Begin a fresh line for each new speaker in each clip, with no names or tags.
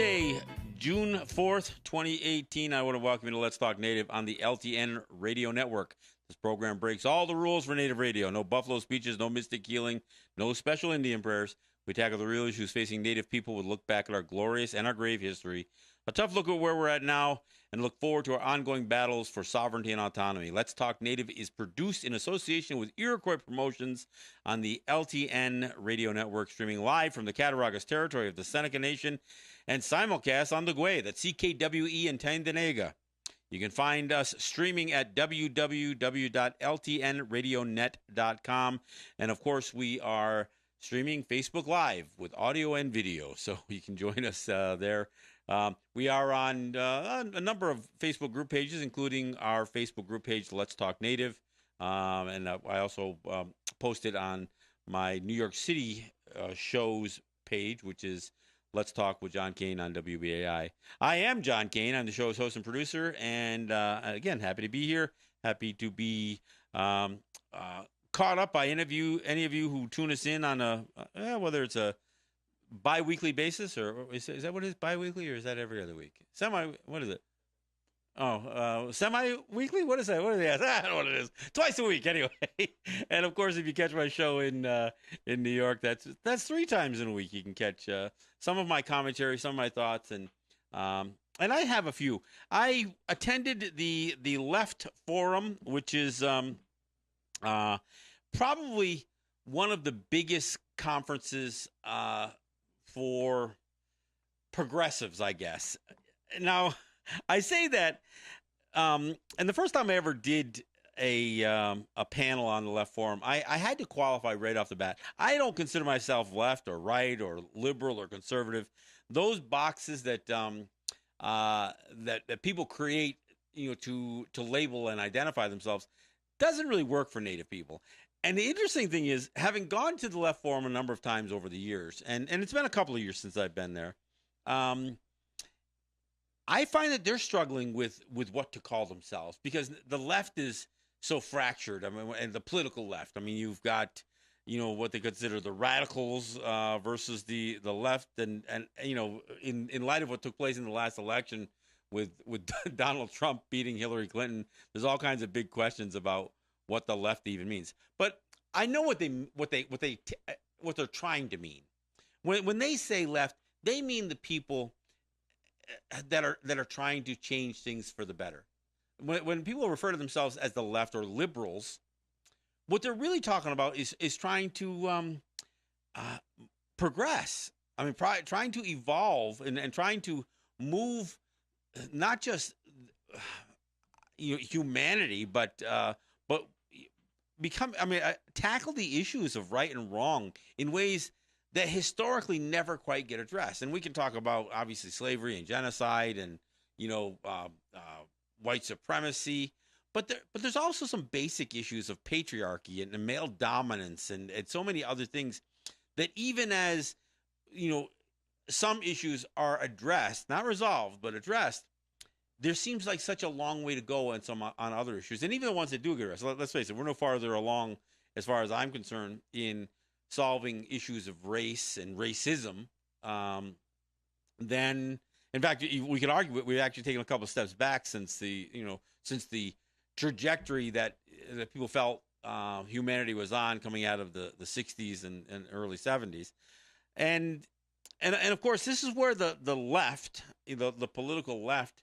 Tuesday, June 4th, 2018. I want to welcome you to Let's Talk Native on the LTN Radio Network. This program breaks all the rules for Native radio. No buffalo speeches, no mystic healing, no special Indian prayers. We tackle the real issues facing Native people with a look back at our glorious and our grave history, a tough look at where we're at now, and look forward to our ongoing battles for sovereignty and autonomy. Let's Talk Native is produced in association with Iroquois Promotions on the LTN Radio Network, streaming live from the Cattaraugus territory of the Seneca Nation and simulcast on the Gwe, that's CKWE in Tyendinaga. You can find us streaming at www.ltnradionet.com. And, of course, we are streaming Facebook Live with audio and video, so you can join us there. We are on a number of Facebook group pages, including our Facebook group page, Let's Talk Native. And I also posted on my New York City shows page, which is Let's Talk with John Kane on WBAI. I am John Kane. I'm the show's host and producer. And again, happy to be here. Happy to be caught up by any of you who tune us in on whether it's a bi-weekly basis or is that what it is, bi-weekly, or is that every other week? What is it? Semi-weekly? What is that? What is that? I don't know what it is. Twice a week, anyway. And of course, if you catch my show in New York, that's 3 times in a week. You can catch some of my commentary, some of my thoughts, and I have a few. I attended the Left Forum, which is probably one of the biggest conferences for progressives, I guess. Now, I say that, and the first time I ever did a panel on the Left Forum, I had to qualify right off the bat. I don't consider myself left or right or liberal or conservative. Those boxes that that people create, to label and identify themselves, doesn't really work for Native people. And the interesting thing is, having gone to the Left Forum a number of times over the years, and it's been a couple of years since I've been there, I find that they're struggling with what to call themselves, because the left is so fractured. I mean, and the political left. I mean, you've got, what they consider the radicals versus the left, and in light of what took place in the last election with Donald Trump beating Hillary Clinton, there's all kinds of big questions about what the left even means. But I know what they're trying to mean. When they say left, they mean the people that are trying to change things for the better. When people refer to themselves as the left or liberals, what they're really talking about is trying to progress. I mean, trying to evolve and trying to move not just humanity, but tackle the issues of right and wrong in ways that historically never quite get addressed. And we can talk about, obviously, slavery and genocide and, white supremacy. But there's also some basic issues of patriarchy and male dominance and so many other things that, even as, some issues are addressed, not resolved, but addressed, there seems like such a long way to go on other issues. And even the ones that do get addressed, let's face it, we're no farther along, as far as I'm concerned, in solving issues of race and racism then, in fact, we could argue we've actually taken a couple of steps back since the trajectory that people felt humanity was on coming out of the 60s and early 70s. And of course, this is where the left, the political left,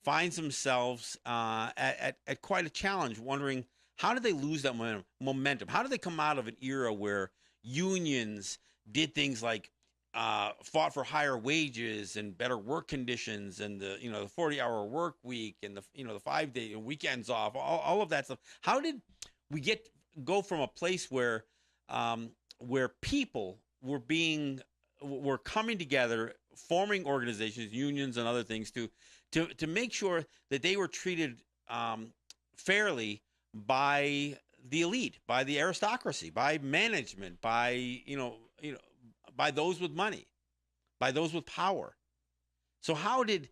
finds themselves at quite a challenge, wondering, how did they lose that momentum? How did they come out of an era where unions did things like fought for higher wages and better work conditions, and the 40-hour work week, and the 5-day weekends off, all of that stuff? How did we go from a place where people were coming together, forming organizations, unions, and other things to make sure that they were treated fairly by the elite, by the aristocracy, by management, by by those with money, by those with power? So how did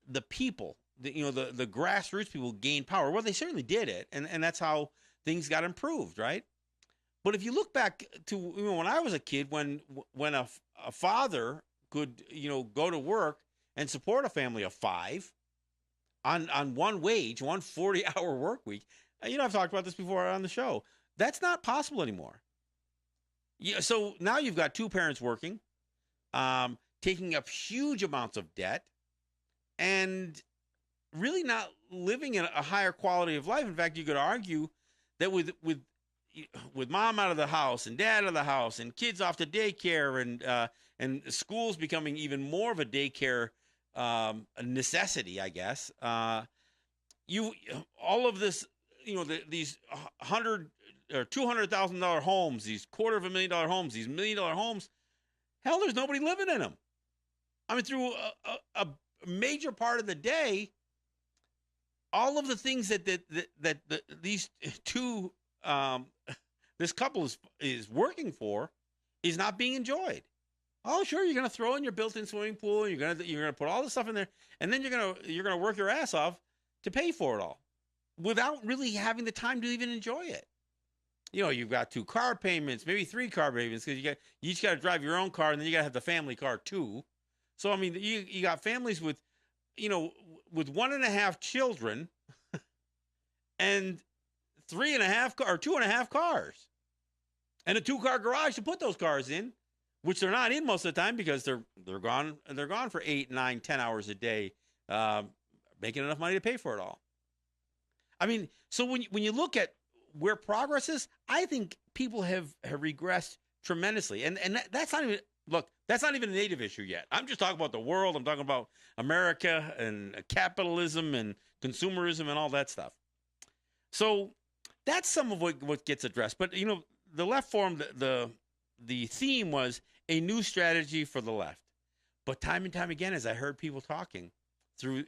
the people, the grassroots people, gain power? Well, they certainly did it, and that's how things got improved, right? But if you look back to when I was a kid, when a father could go to work and support a family of 5 on one wage, one 40-hour work week. I've talked about this before on the show. That's not possible anymore. Yeah, so now you've got 2 parents working, taking up huge amounts of debt, and really not living in a higher quality of life. In fact, you could argue that with mom out of the house and dad out of the house and kids off to daycare and schools becoming even more of a daycare necessity, I guess. You all of this, these $100,000 or $200,000 homes, these $250,000 homes, these $1 million homes. Hell, there's nobody living in them. I mean, through a major part of the day, all of the things that these two this couple is working for is not being enjoyed. Oh, sure, you're going to throw in your built-in swimming pool, and you're going to put all this stuff in there, and then you're going to work your ass off to pay for it all without really having the time to even enjoy it. You've got 2 car payments, maybe 3 car payments, because you each got to drive your own car, and then you got to have the family car too. So I mean, you got families with 1.5 children and 3.5 or 2.5 cars, and a 2-car garage to put those cars in, which they're not in most of the time because they're gone. They're gone for 8, 9, 10 hours a day, making enough money to pay for it all. I mean, so when you look at where progress is, I think people have regressed tremendously, and that's not even. Look, that's not even a native issue yet. I'm just talking about the world. I'm talking about America and capitalism and consumerism and all that stuff. So that's some of what gets addressed. But, the left forum, the theme was a new strategy for the left. But time and time again, as I heard people talking through,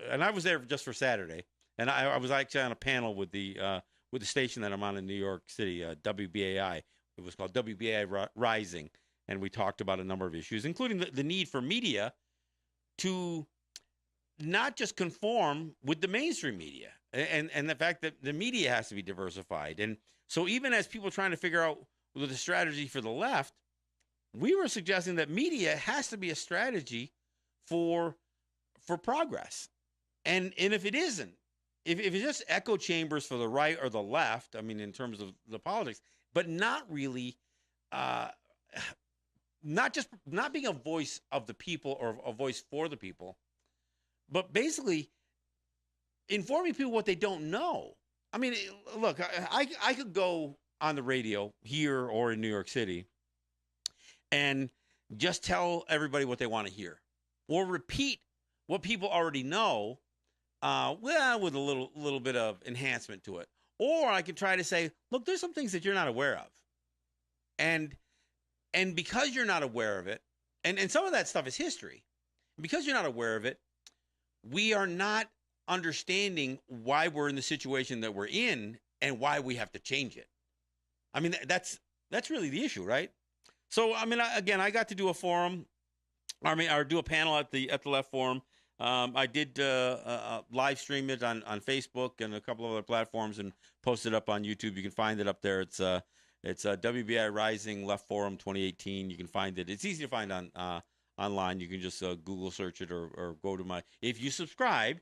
and I was there just for Saturday, and I was actually on a panel with the station that I'm on in New York City, WBAI. It was called WBAI Rising. And we talked about a number of issues, including the need for media to not just conform with the mainstream media and the fact that the media has to be diversified. And so even as people are trying to figure out the strategy for the left, we were suggesting that media has to be a strategy for progress. And if it isn't, if it's just echo chambers for the right or the left, I mean, in terms of the politics, but not really not being a voice of the people or a voice for the people, but basically informing people what they don't know. I mean, look, I could go on the radio here or in New York City and just tell everybody what they want to hear or repeat what people already know, with a little bit of enhancement to it. Or I could try to say, look, there's some things that you're not aware of. And because you're not aware of it, and some of that stuff is history, because you're not aware of it, we are not understanding why we're in the situation that we're in and why we have to change it. I mean, that's really the issue, right? So, I mean, I got to do a forum, or do a panel at the Left Forum. I did live stream it on Facebook and a couple of other platforms and post it up on YouTube. You can find it up there. It's WBI Rising Left Forum 2018. You can find it. It's easy to find on online. You can just Google search it or go to if you subscribe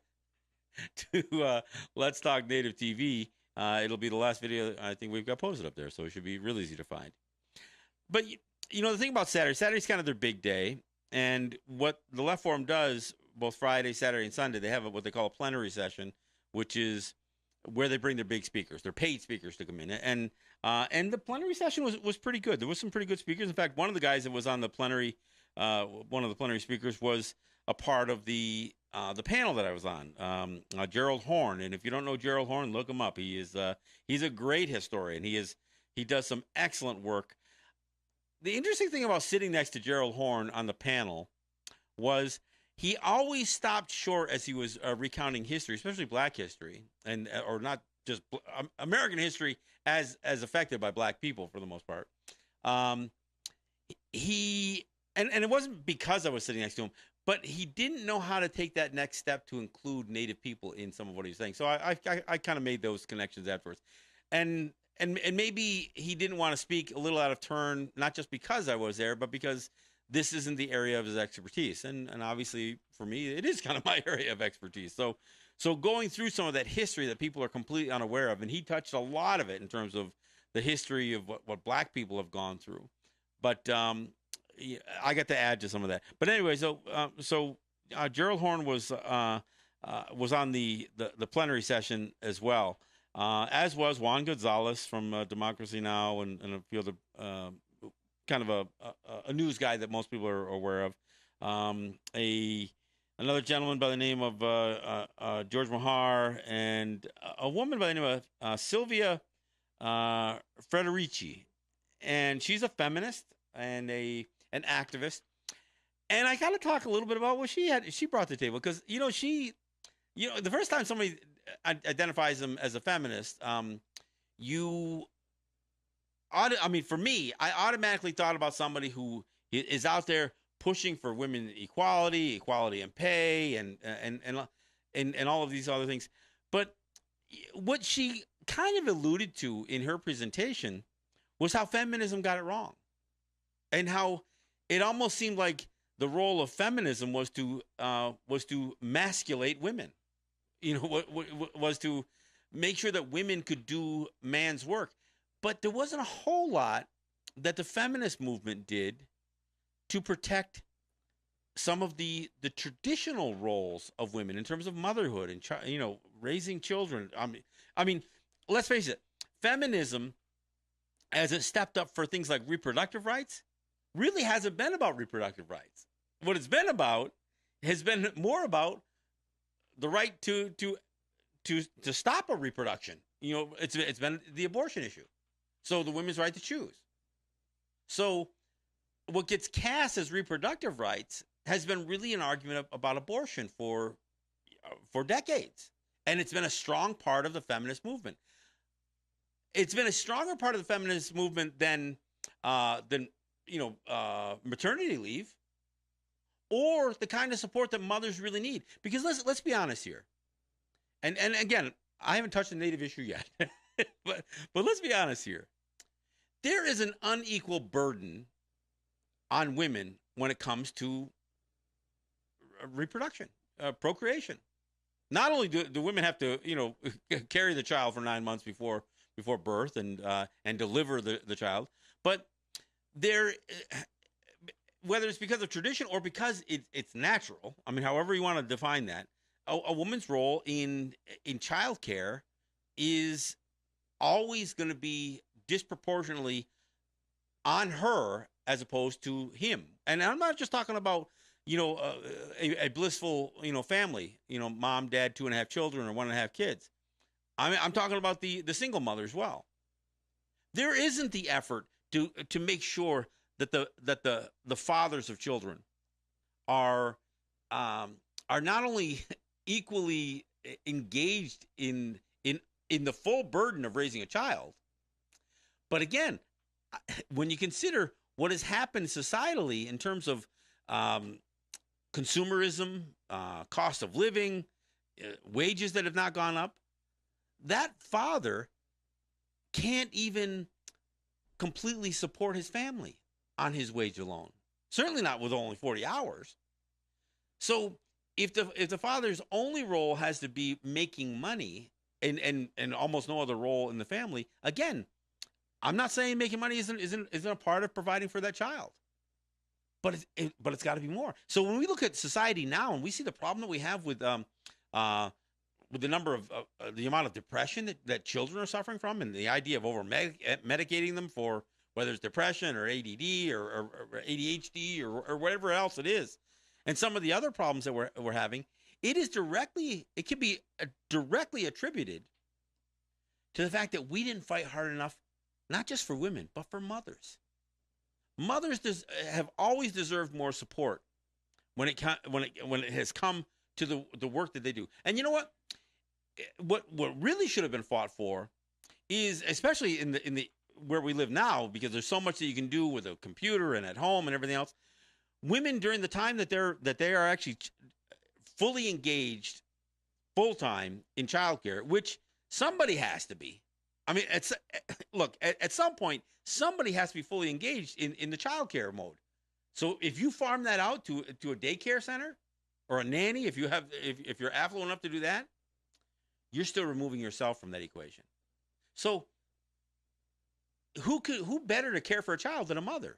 to Let's Talk Native TV, it'll be the last video I think we've got posted up there. So it should be really easy to find. But, the thing about Saturday's kind of their big day. And what the Left Forum does, both Friday, Saturday, and Sunday, they have what they call a plenary session, which is where they bring their big speakers, their paid speakers, to come in. And the plenary session was pretty good. There was some pretty good speakers. In fact, one of the guys that was on the plenary, one of the plenary speakers, was a part of the panel that I was on, Gerald Horn. And if you don't know Gerald Horn, look him up. He's a great historian. He does some excellent work. The interesting thing about sitting next to Gerald Horn on the panel was he always stopped short as he was recounting history, especially Black history, or not just American history as affected by Black people for the most part. And it wasn't because I was sitting next to him, but he didn't know how to take that next step to include Native people in some of what he was saying. So I kind of made those connections afterwards, and maybe he didn't want to speak a little out of turn, not just because I was there, but because this isn't the area of his expertise. And obviously for me, it is kind of my area of expertise. So going through some of that history that people are completely unaware of, and he touched a lot of it in terms of the history of what black people have gone through. But yeah, I got to add to some of that. But anyway, so Gerald Horne was on the plenary session as well, as was Juan Gonzalez from Democracy Now! And a few other kind of a news guy that most people are aware of. Another gentleman by the name of George Mahar, and a woman by the name of Sylvia Federici, and she's a feminist and an activist. And I got to talk a little bit about what she brought to the table, because the first time somebody identifies them as a feminist, for me, I automatically thought about somebody who is out there pushing for women equality in pay, and all of these other things. But what she kind of alluded to in her presentation was how feminism got it wrong, and how it almost seemed like the role of feminism was to masculate women. Was to make sure that women could do man's work. But there wasn't a whole lot that the feminist movement did to protect some of the traditional roles of women in terms of motherhood and raising children. I mean, let's face it, feminism, as it stepped up for things like reproductive rights, really hasn't been about reproductive rights. What it's been about has been more about the right to stop a reproduction. It's been the abortion issue. So the women's right to choose. So what gets cast as reproductive rights has been really an argument about abortion for decades. And it's been a strong part of the feminist movement. It's been a stronger part of the feminist movement than maternity leave, or the kind of support that mothers really need. Because let's be honest here. And again, I haven't touched the Native issue yet, but let's be honest here. There is an unequal burden on women when it comes to reproduction, procreation. Not only do women have to, carry the child for 9 months before birth and deliver the child, but whether it's because of tradition or because it's natural, however you want to define that, a woman's role in childcare is always going to be disproportionately on her as opposed to him. And I'm not just talking about a blissful family, mom, dad, 2.5 children or 1.5 kids. I'm talking about the single mother as well. There isn't the effort to make sure that the fathers of children are not only equally engaged in the full burden of raising a child, but again, when you consider what has happened societally in terms of consumerism, cost of living, wages that have not gone up, that father can't even completely support his family on his wage alone. Certainly not with only 40 hours. So if the father's only role has to be making money and almost no other role in the family, again, I'm not saying making money isn't a part of providing for that child, but it's got to be more. So when we look at society now and we see the problem that we have with the number of the amount of depression that children are suffering from, and the idea of over medicating them for whether it's depression or ADD or ADHD or whatever else it is, and some of the other problems that we're having, it can be directly attributed to the fact that we didn't fight hard enough, not just for women, but for mothers. Mothers have always deserved more support when it has come to the work that they do. And you know what? What really should have been fought for is, especially in the where we live now, because there's so much that you can do with a computer and at home and everything else. Women, during the time that they are actually fully engaged, full time in childcare, which somebody has to be. At some point, somebody has to be fully engaged in the childcare mode. So if you farm that out to a daycare center or a nanny, if you're affluent enough to do that, you're still removing yourself from that equation. So who better to care for a child than a mother?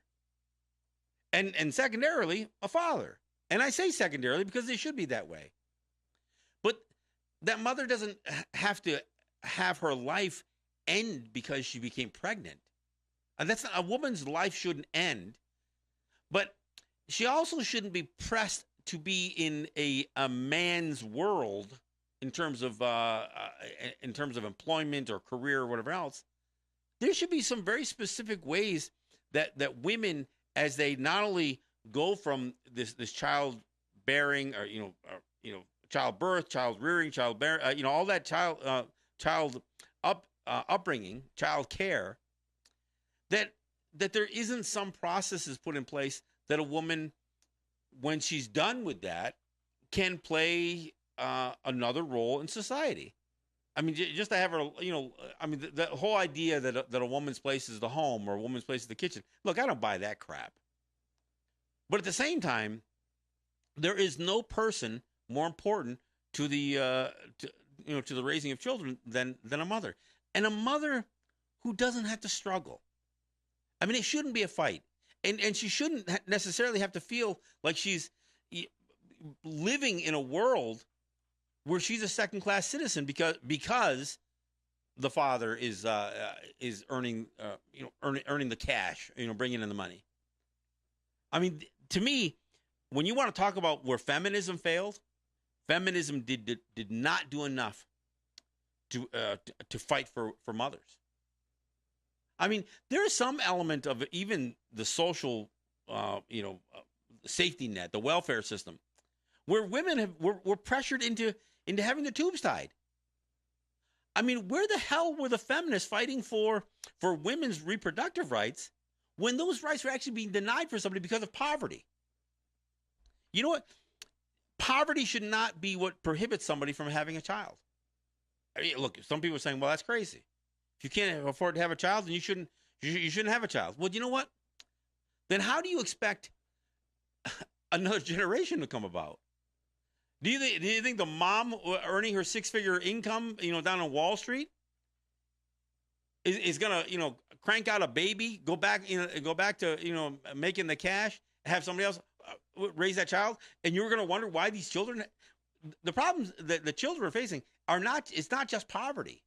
And secondarily, a father. And I say secondarily because they should be that way. But that mother doesn't have to have her life end because she became pregnant. And that's not, a woman's life shouldn't end, but she also shouldn't be pressed to be in a man's world in terms of employment or career or whatever else. There should be some very specific ways that women, as they not only go from this child bearing or childbirth, child rearing, child bear, all that child upbringing, child care, that there isn't some processes put in place that a woman, when she's done with that, can play another role in society. I mean, just to have her, the whole idea that a woman's place is the home or a woman's place is the kitchen. Look, I don't buy that crap. But at the same time, there is no person more important to the to the raising of children than a mother, and a mother who doesn't have to struggle. I mean, it shouldn't be a fight, and she shouldn't necessarily have to feel like she's living in a world where she's a second-class citizen because the father is earning earning the cash, bringing in the money. I mean, to me, when you want to talk about where feminism failed, feminism did not do enough to fight for mothers. I mean, there is some element of even the social, safety net, the welfare system, where women were pressured into having the tubes tied. I mean, where the hell were the feminists fighting for women's reproductive rights when those rights were actually being denied for somebody because of poverty? You know what? Poverty should not be what prohibits somebody from having a child. I mean, look, some people are saying, well, that's crazy. If you can't afford to have a child, then you shouldn't have a child. Well, you know what? Then how do you expect another generation to come about? Do you think the mom earning her six-figure income, down on Wall Street, is gonna, crank out a baby, go back to making the cash, have somebody else raise that child, and you're gonna wonder why these children, the problems that the children are facing it's not just poverty.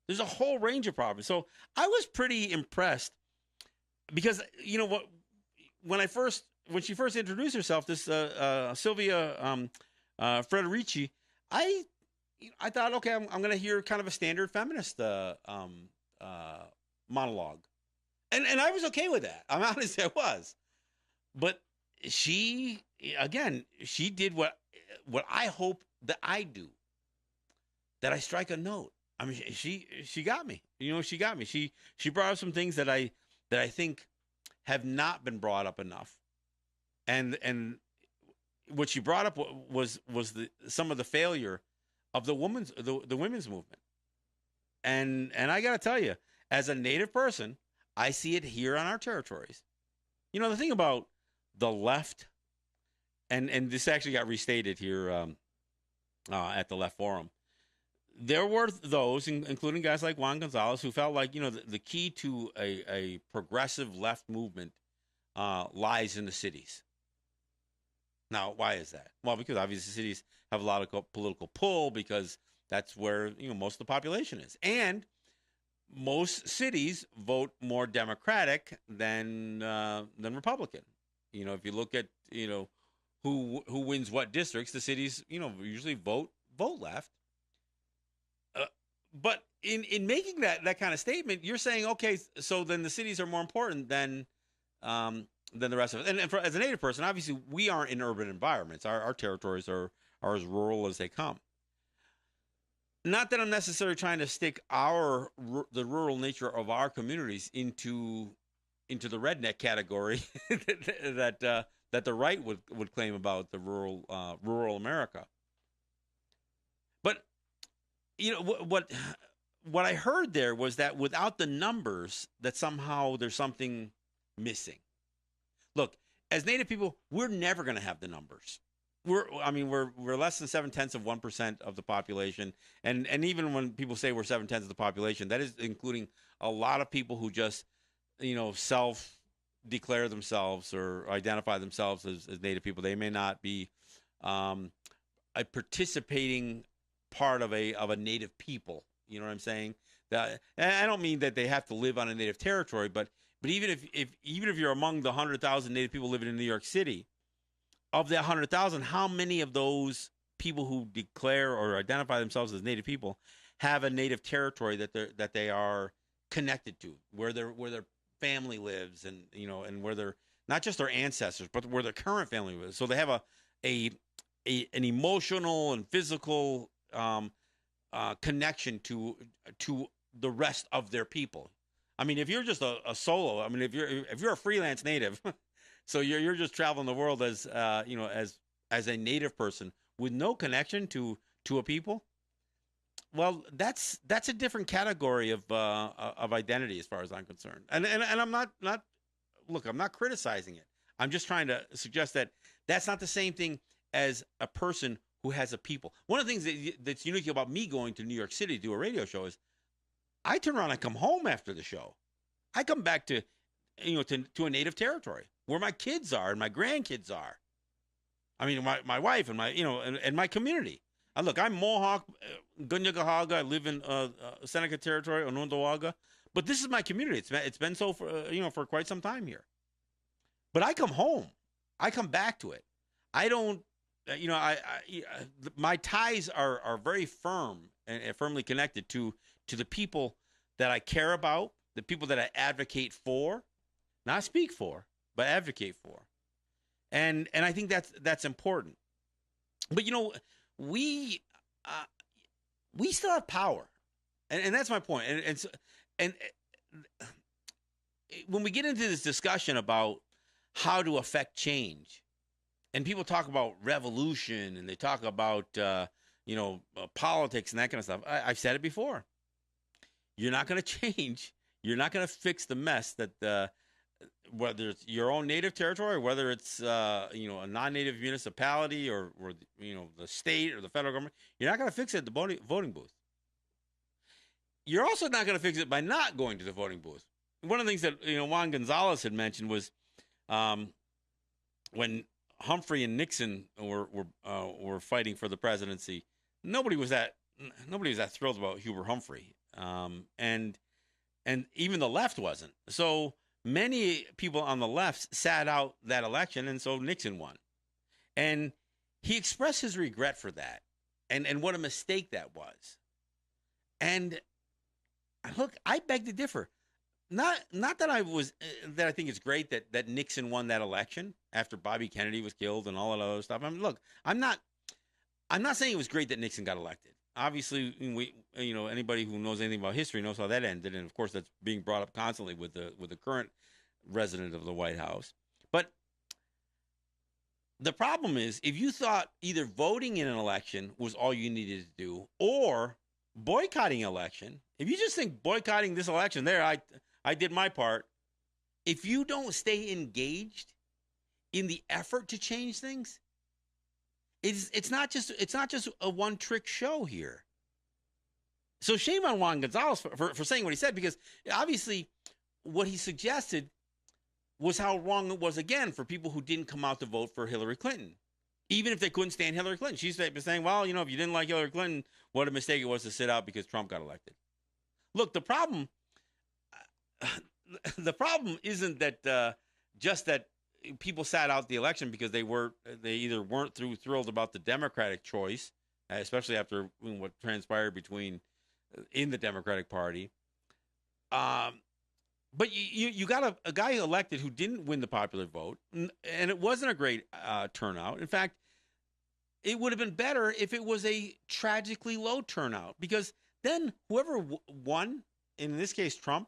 There's a whole range of problems. So I was pretty impressed because when she first introduced herself, this Sylvia Federici, I thought, okay, I'm going to hear kind of a standard feminist monologue, and I was okay with that. I'm honest, I was, but she did what I hope that I do, that I strike a note. I mean, she got me. She got me. She brought up some things that I think have not been brought up enough, and what she brought up was some of the failure of the women's movement, and I got to tell you, as a Native person, I see it here on our territories. The thing about the left, and this actually got restated here at the Left Forum. There were those, including guys like Juan Gonzalez, who felt like, the key to a progressive left movement lies in the cities. Now, why is that? Well, because obviously cities have a lot of political pull because that's where, most of the population is. And most cities vote more Democratic than Republican. If you look at, who wins what districts, the cities, usually vote left. But in making that kind of statement, you're saying, okay, so then the cities are more important than the rest of it. And as a Native person, obviously, we aren't in urban environments. Our territories are as rural as they come. Not that I'm necessarily trying to stick the rural nature of our communities into the redneck category that the right would claim about the rural America. But what I heard there was that without the numbers, that somehow there's something missing. Look, as Native people, we're never going to have the numbers. We're less than 0.7% of the population, and even when people say we're 0.7 of the population, that is including a lot of people who just self declare themselves or identify themselves as Native people. They may not be a participating part of a Native people. You know what I'm saying? That, and I don't mean that they have to live on a Native territory, but even if you're among the 100,000 Native people living in New York City, of the 100,000, how many of those people who declare or identify themselves as Native people have a Native territory that they are connected to, where their family lives, and and where they're not just their ancestors, but where their current family lives. So they have an emotional and physical connection to the rest of their people. I mean, if you're just a solo, I mean, if you're a freelance Native, so you're just traveling the world as as a Native person with no connection to a people. Well, that's a different category of identity as far as I'm concerned. And I'm not look, I'm not criticizing it. I'm just trying to suggest that that's not the same thing as a person who has a people. One of the things that's unique about me going to New York City to do a radio show is I turn around and come home after the show. I come back to to a Native territory where my kids are and my grandkids are. I mean, my wife and my and my community. Look, I'm Mohawk, Gunyagahaga. I live in Seneca territory, Onondaga, but this is my community. It's been so for for quite some time here. But I come home. I come back to it. I don't. My ties are very firm and firmly connected to the people that I care about, the people that I advocate for, not speak for, but advocate for, and I think that's important. But we still have power, and that's my point. And when we get into this discussion about how to affect change, and people talk about revolution and they talk about politics and that kind of stuff, I've said it before. You're not going to change. You're not going to fix the mess that whether it's your own Native territory, or whether it's a non-Native municipality or the state or the federal government. You're not going to fix it at the voting booth. You're also not going to fix it by not going to the voting booth. One of the things that Juan Gonzalez had mentioned was when Humphrey and Nixon were fighting for the presidency, nobody was that thrilled about Hubert Humphrey, and even the left wasn't. So many people on the left sat out that election, and so Nixon won. And he expressed his regret for that, and what a mistake that was. And look, I beg to differ. Not that I think it's great that Nixon won that election after Bobby Kennedy was killed and all that other stuff. I mean, look, I'm not saying it was great that Nixon got elected. Obviously, anybody who knows anything about history knows how that ended, and of course, that's being brought up constantly with the current resident of the White House. But the problem is, if you thought either voting in an election was all you needed to do, or boycotting an election, if you just think boycotting this election, I did my part. If you don't stay engaged in the effort to change things, it's not just a one-trick show here. So shame on Juan Gonzalez for saying what he said, because obviously what he suggested was how wrong it was, again, for people who didn't come out to vote for Hillary Clinton, even if they couldn't stand Hillary Clinton. She's saying, well, if you didn't like Hillary Clinton, what a mistake it was to sit out because Trump got elected. Look, the problem isn't that just that people sat out the election because they either weren't thrilled about the Democratic choice, especially after what transpired in the Democratic Party. But you got a guy elected who didn't win the popular vote, and it wasn't a great turnout. In fact, it would have been better if it was a tragically low turnout, because then whoever won, in this case Trump,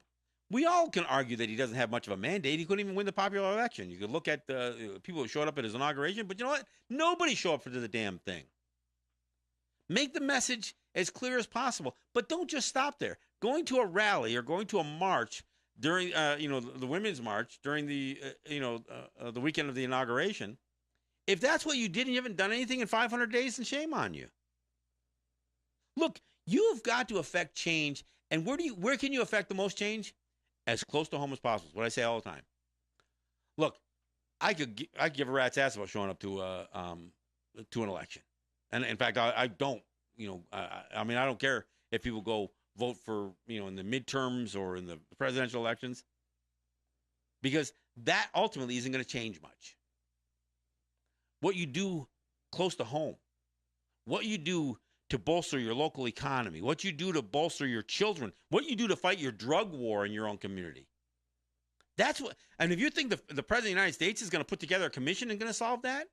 we all can argue that he doesn't have much of a mandate. He couldn't even win the popular election. You could look at the people who showed up at his inauguration, but you know what? Nobody showed up for the damn thing. Make the message as clear as possible, but don't just stop there. Going to a rally or going to a march during the Women's March during the weekend of the inauguration. If that's what you did and you haven't done anything in 500 days, then shame on you. Look, you've got to affect change, and where can you affect the most change? As close to home as possible. What I say all the time. Look, I could give a rat's ass about showing up to an election, and in fact, I don't. I mean, I don't care if people go vote for in the midterms or in the presidential elections, because that ultimately isn't going to change much. What you do close to home, what you do to bolster your local economy, what you do to bolster your children, what you do to fight your drug war in your own community. That's what. And if you think the president of the United States is going to put together a commission and going to solve that,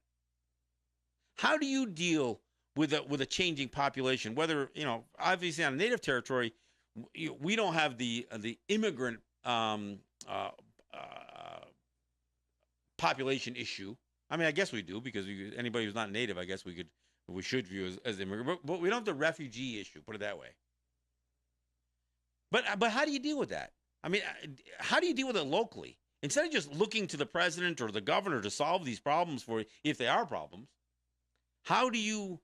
how do you deal with a changing population? Whether obviously on native territory, we don't have the immigrant population issue. I mean, I guess we do, because anybody who's not native, I guess we should view as immigrant. But we don't have the refugee issue, put it that way. But how do you deal with that? I mean, how do you deal with it locally? Instead of just looking to the president or the governor to solve these problems for you, if they are problems, how do you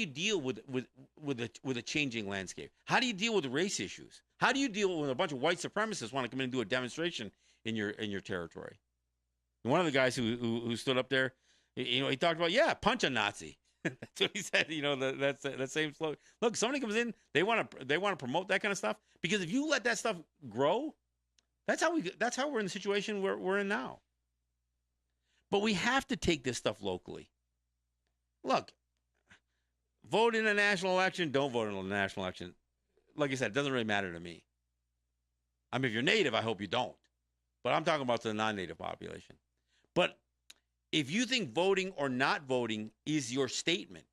deal with a changing landscape? How do you deal with the race issues? How do you deal when a bunch of white supremacists want to come in and do a demonstration in your territory? And one of the guys who stood up there, he talked about, punch a Nazi. That's what he said. That's that same slogan. Look, somebody comes in, they want to promote that kind of stuff, because if you let that stuff grow, that's how we're in the situation we're in now. But we have to take this stuff locally. Look, vote in a national election, don't vote in a national election. Like I said, it doesn't really matter to me. I mean, if you're native, I hope you don't. But I'm talking about the non-native population. But if you think voting or not voting is your statement,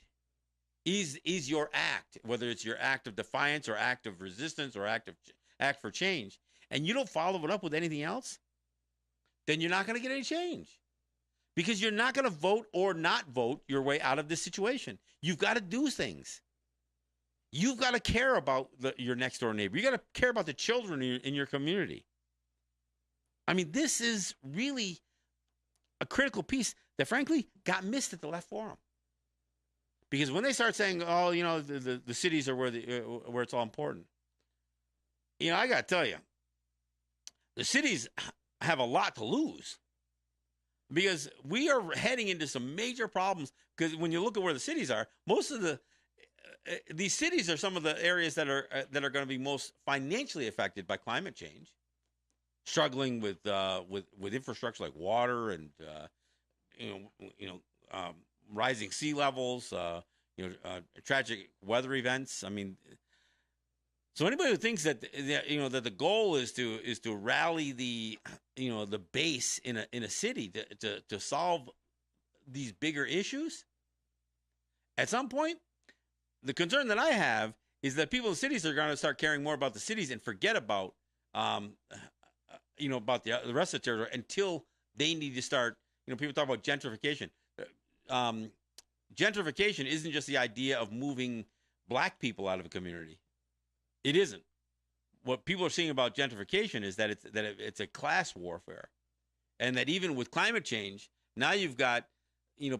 is your act, whether it's your act of defiance or act of resistance or act for change, and you don't follow it up with anything else, then you're not going to get any change. Because you're not going to vote or not vote your way out of this situation. You've got to do things. You've got to care about your next door neighbor. You got to care about the children in your community. I mean, this is really a critical piece that, frankly, got missed at the Left Forum. Because when they start saying, "Oh, the cities are where it's all important," I got to tell you, the cities have a lot to lose. Because we are heading into some major problems. Because when you look at where the cities are, most of these cities are some of the areas that are going to be most financially affected by climate change, struggling with infrastructure like water and rising sea levels, tragic weather events. I mean, so anybody who thinks that that the goal is to rally the base in a city to solve these bigger issues, at some point, the concern that I have is that people in cities are going to start caring more about the cities and forget about about the rest of the territory until they need to start. People talk about gentrification. Gentrification isn't just the idea of moving black people out of a community. It isn't. What people are seeing about gentrification is that it's a class warfare, and that even with climate change, now you've got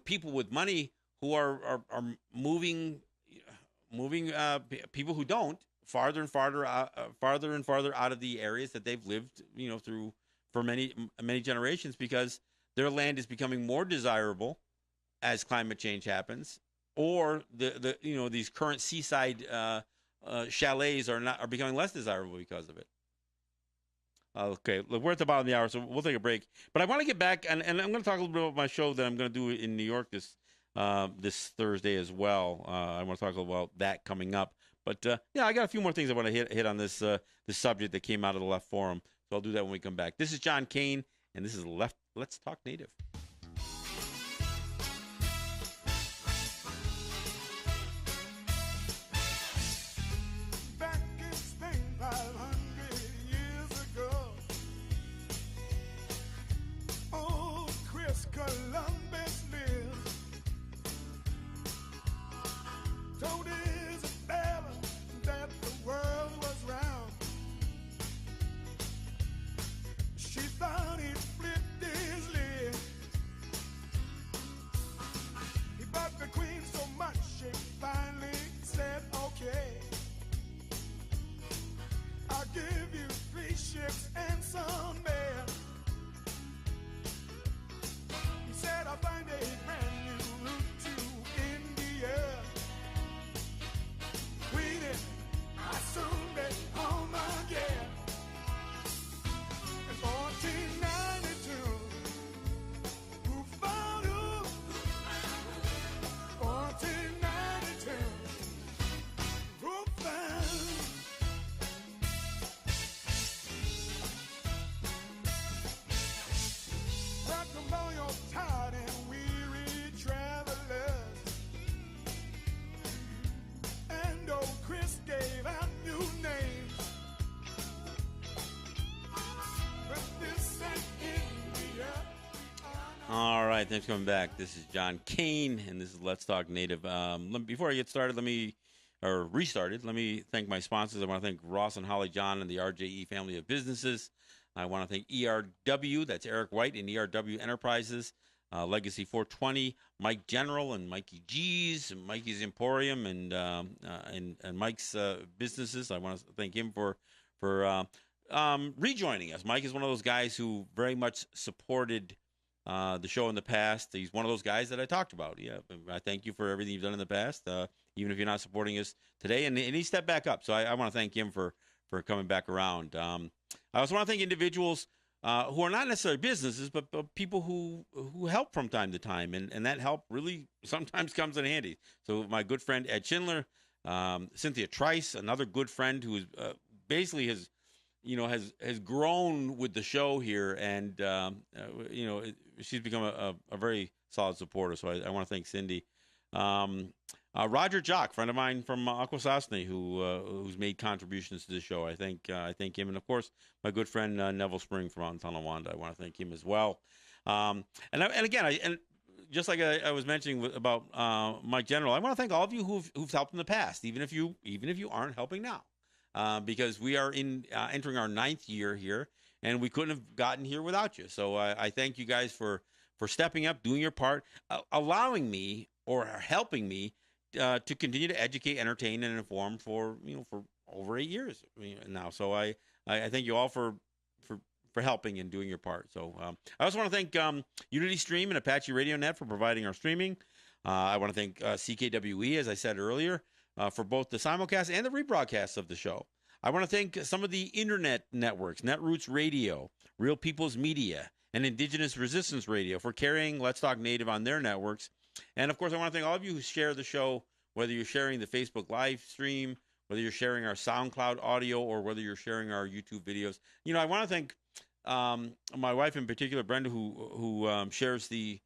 people with money who are moving people who don't farther and farther out of the areas that they've lived through for many generations, because their land is becoming more desirable as climate change happens, or these current seaside chalets are becoming less desirable because of it. Okay, look, we're at the bottom of the hour, so we'll take a break. But I want to get back, and I'm going to talk a little bit about my show that I'm going to do in New York this Thursday as well. I want to talk about that coming up. But I got a few more things I want to hit on this subject that came out of the Left Forum. So I'll do that when we come back. This is John Kane, and this is Let's Talk Native.
Columbus lived. Told Isabella that the world was round.
right, thanks for coming back. This is John Kane, and this is Let's Talk Native. Before I get started, let me thank my sponsors. I want to thank Ross and Holly John and the RJE family of businesses. I want to thank ERW, that's Eric White and ERW Enterprises, Legacy 420, Mike General and Mikey G's, and Mikey's Emporium, and Mike's businesses. I want to thank him for rejoining us. Mike is one of those guys who very much supported the show in the past. He's one of those guys that I talked about. Yeah, I thank you for everything you've done in the past, even if you're not supporting us today. And he stepped back up, so I want to thank him for coming back around. I also want to thank individuals who are not necessarily businesses, but people who help from time to time, and that help really sometimes comes in handy. So my good friend Ed Schindler, Cynthia Trice, another good friend who is basically has grown with the show here, and she's become a very solid supporter. So I want to thank Cindy. Roger Jock, friend of mine from Akwesasne, who's made contributions to the show. I thank him, and of course my good friend Neville Spring from out in Tonawanda. I want to thank him as well. And again, just like I was mentioning about Mike General, I want to thank all of you who've helped in the past, even if you aren't helping now. Because we are entering our 9th year here, and we couldn't have gotten here without you. So I thank you guys for stepping up, doing your part, allowing me or helping me to continue to educate, entertain, and inform for over 8 years now. So I thank you all for helping and doing your part. So I also want to thank Unity Stream and Apache Radio Net for providing our streaming. I want to thank CKWE, as I said earlier, for both the simulcast and the rebroadcasts of the show. I want to thank some of the internet networks, Netroots Radio, Real People's Media, and Indigenous Resistance Radio for carrying Let's Talk Native on their networks. And, of course, I want to thank all of you who share the show, whether you're sharing the Facebook live stream, whether you're sharing our SoundCloud audio, or whether you're sharing our YouTube videos. I want to thank my wife in particular, Brenda, who shares the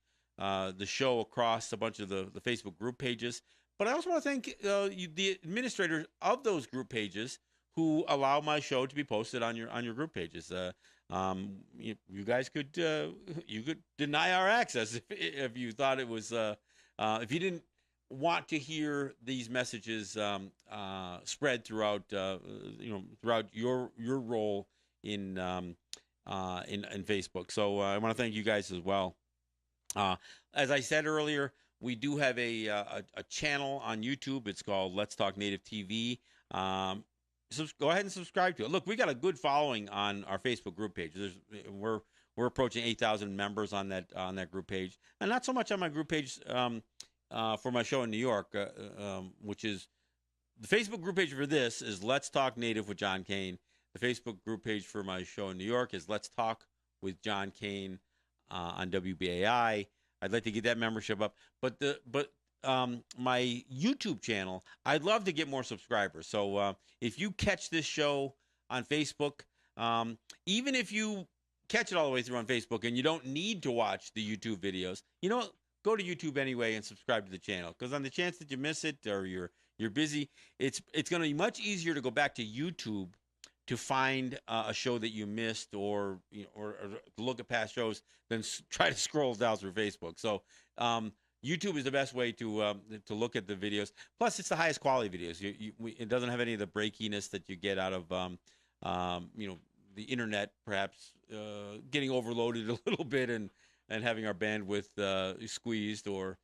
show across a bunch of the Facebook group pages. But I also want to thank the administrators of those group pages who allow my show to be posted on your group pages. You guys could deny our access if you thought it was if you didn't want to hear these messages spread throughout throughout your role in Facebook. So I want to thank you guys as well. As I said earlier, we do have a channel on YouTube. It's called Let's Talk Native TV. So go ahead and subscribe to it. Look, we got a good following on our Facebook group page. We're approaching 8,000 members on that group page, and not so much on my group page for my show in New York, which is the Facebook group page for this is Let's Talk Native with John Kane. The Facebook group page for my show in New York is Let's Talk with John Kane on WBAI. I'd like to get that membership up, but my YouTube channel, I'd love to get more subscribers. So if you catch this show on Facebook, even if you catch it all the way through on Facebook and you don't need to watch the YouTube videos, go to YouTube anyway and subscribe to the channel, because on the chance that you miss it or you're busy, it's going to be much easier to go back to YouTube to find a show that you missed, or look at past shows, than try to scroll down through Facebook. So YouTube is the best way to look at the videos. Plus, it's the highest quality videos. It doesn't have any of the breakiness that you get out of the internet, perhaps getting overloaded a little bit and having our bandwidth squeezed, or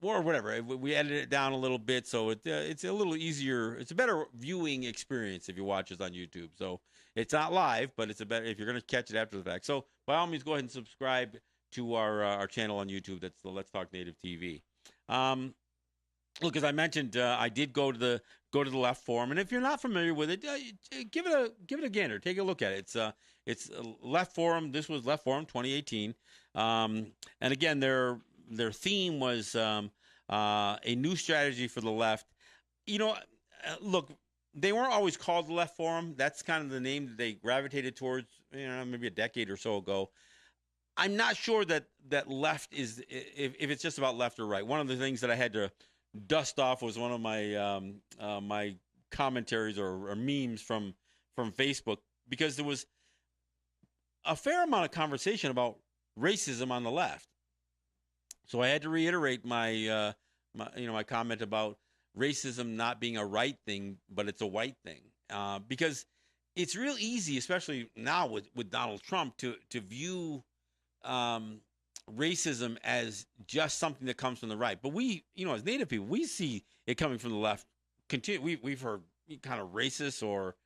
whatever. We edit it down a little bit, so it's a little easier. It's a better viewing experience if you watch us on YouTube. So it's not live, but it's a better if you're going to catch it after the fact. So by all means, go ahead and subscribe to our channel on YouTube. That's the Let's Talk Native TV. Look, as I mentioned, I did go to the Left Forum, and if you're not familiar with it, give it a gander. Take a look at it. It's Left Forum. This was Left Forum 2018, and again, their theme was a new strategy for the left. Look, they weren't always called the Left Forum. That's kind of the name that they gravitated towards, maybe a decade or so ago. I'm not sure that left is, if it's just about left or right. One of the things that I had to dust off was one of my my commentaries or memes from Facebook, because there was a fair amount of conversation about racism on the left. So I had to reiterate my comment about racism not being a right thing, but it's a white thing, because it's real easy, especially now with Donald Trump, to view um, racism as just something that comes from the right. But we, as Native people, we see it coming from the left. We've heard kind of racist or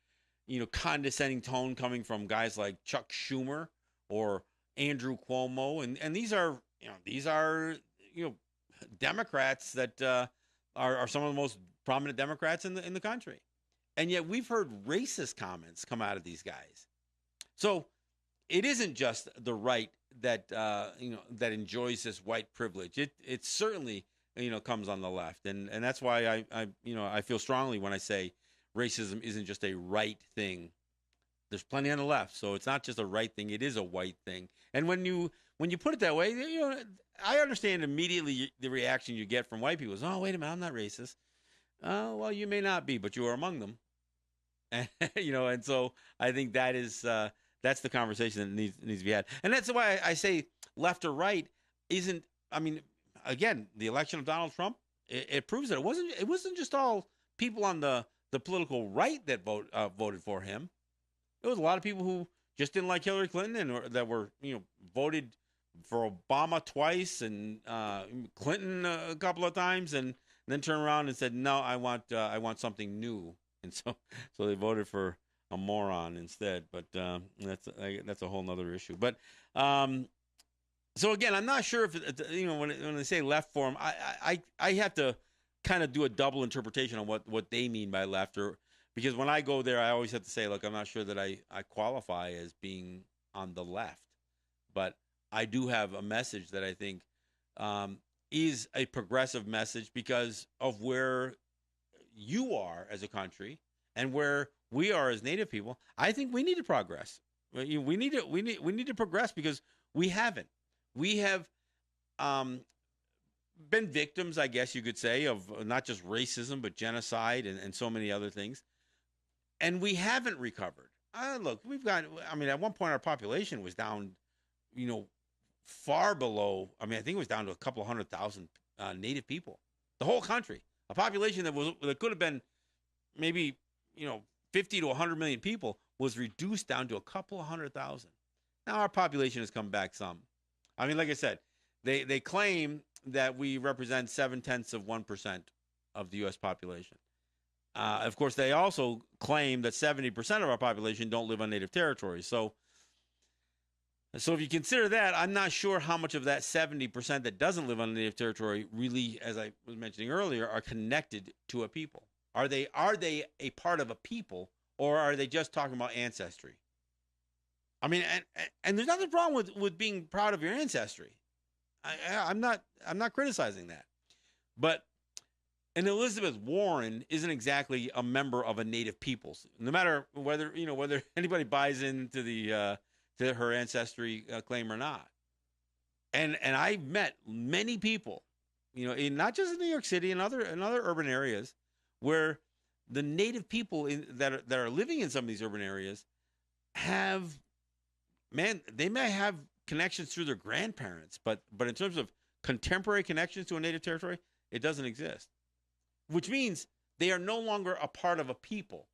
condescending tone coming from guys like Chuck Schumer or Andrew Cuomo, and these are you know Democrats that are some of the most prominent Democrats in the country, and yet we've heard racist comments come out of these guys. So it isn't just the right that that enjoys this white privilege. It certainly comes on the left, and that's why I feel strongly when I say racism isn't just a right thing. There's plenty on the left, so it's not just a right thing; it is a white thing. And when you put it that way, I understand immediately the reaction you get from white people is, "Oh, wait a minute, I'm not racist." Oh, well, you may not be, but you are among them, and and so I think that's the conversation that needs to be had, and that's why I say left or right isn't. I mean, again, the election of Donald Trump it proves that it wasn't just all people on the political right that voted for him. There was a lot of people who just didn't like Hillary Clinton and that were voted for Obama twice and Clinton a couple of times, and then turned around and said, "No, I want something new," and so they voted for a moron instead. But that's a whole nother issue. But so again, I'm not sure if when they say left form, I have to kind of do a double interpretation on what they mean by left, or because when I go there, I always have to say, look, I'm not sure that I qualify as being on the left, but I do have a message that I think is a progressive message because of where you are as a country and where we are as Native people. I think we need to progress. We need to progress because we haven't. We have been victims, I guess you could say, of not just racism but genocide and so many other things, and we haven't recovered. Look, we've got. I mean, at one point our population was down, far below. I mean, I think it was down to a couple of 100,000 Native people. The whole country, a population that could have been maybe 50 to 100 million people, was reduced down to a couple of 100,000. Now our population has come back some. I mean, like I said, they claim that we represent 0.7% of the U.S. population. Of course, they also claim that 70% of our population don't live on native territories. So if you consider that, I'm not sure how much of that 70% that doesn't live on native territory really, as I was mentioning earlier, are connected to a people. Are they a part of a people, or are they just talking about ancestry? I mean, and there's nothing wrong with being proud of your ancestry. I'm not criticizing that, but and Elizabeth Warren isn't exactly a member of a Native peoples. No matter whether anybody buys into to her ancestry claim or not. And I've met many people, not just in New York City and other urban areas, where the Native people that are living in some of these urban areas they may have connections through their grandparents, but in terms of contemporary connections to a Native territory, it doesn't exist. Which means they are no longer a part of a people;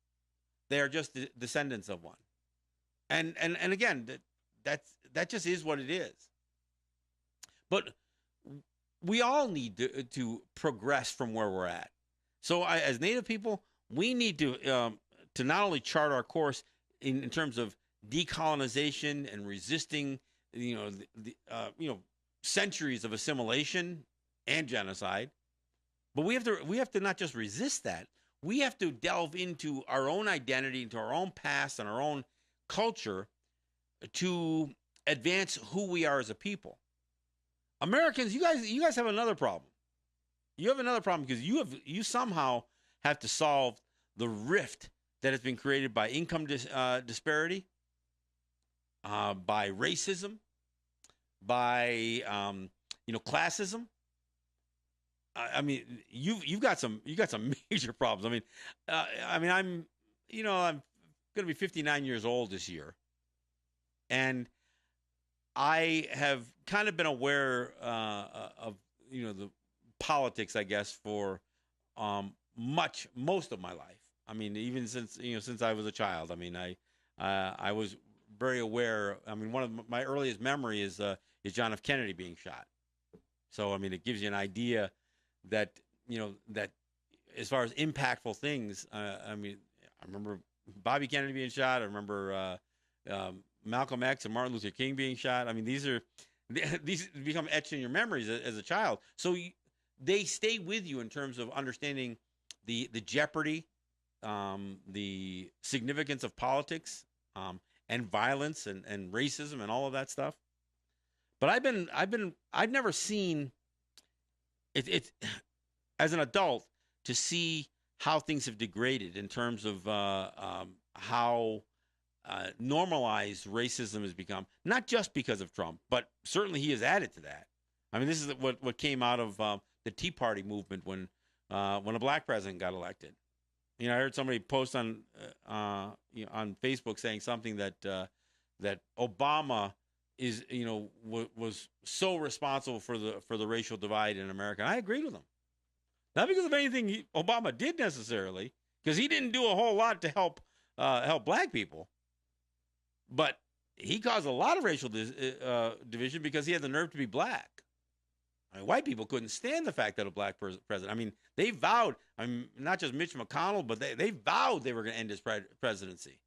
they are just the descendants of one. And again, that just is what it is. But we all need to progress from where we're at. So as Native people, we need to not only chart our course in terms of decolonization and resisting centuries of assimilation and genocide, but we have to not just resist that. We have to delve into our own identity, into our own past and our own culture to advance who we are as a people. Americans, you guys have another problem. You have another problem because you somehow have to solve the rift that has been created by income disparity, by racism, by classism. I mean, you've got some major problems. I'm going to be 59 years old this year, and I have kind of been aware of the politics, I guess, for most of my life. I mean, even since I was a child. I mean, I was very aware. I mean, one of my earliest memory is John F. Kennedy being shot. So I mean, it gives you an idea that that as far as impactful things. I mean, I remember Bobby Kennedy being shot. I remember Malcolm X and Martin Luther King being shot. I mean, these become etched in your memories as a child. So they stay with you in terms of understanding the jeopardy, the significance of politics, and violence and racism and all of that stuff. But I've never seen it as an adult to see how things have degraded in terms of how normalized racism has become, not just because of Trump, but certainly he has added to that. I mean, this is what came out of the Tea Party movement when a black president got elected. I heard somebody post on on Facebook saying something that that Obama is was so responsible for the racial divide in America. And I agreed with him, not because of anything Obama did necessarily, because he didn't do a whole lot to help black people. But he caused a lot of racial division because he had the nerve to be black. I mean, white people couldn't stand the fact that a black president. I mean, they vowed. I mean, not just Mitch McConnell, but they vowed they were going to end his presidency.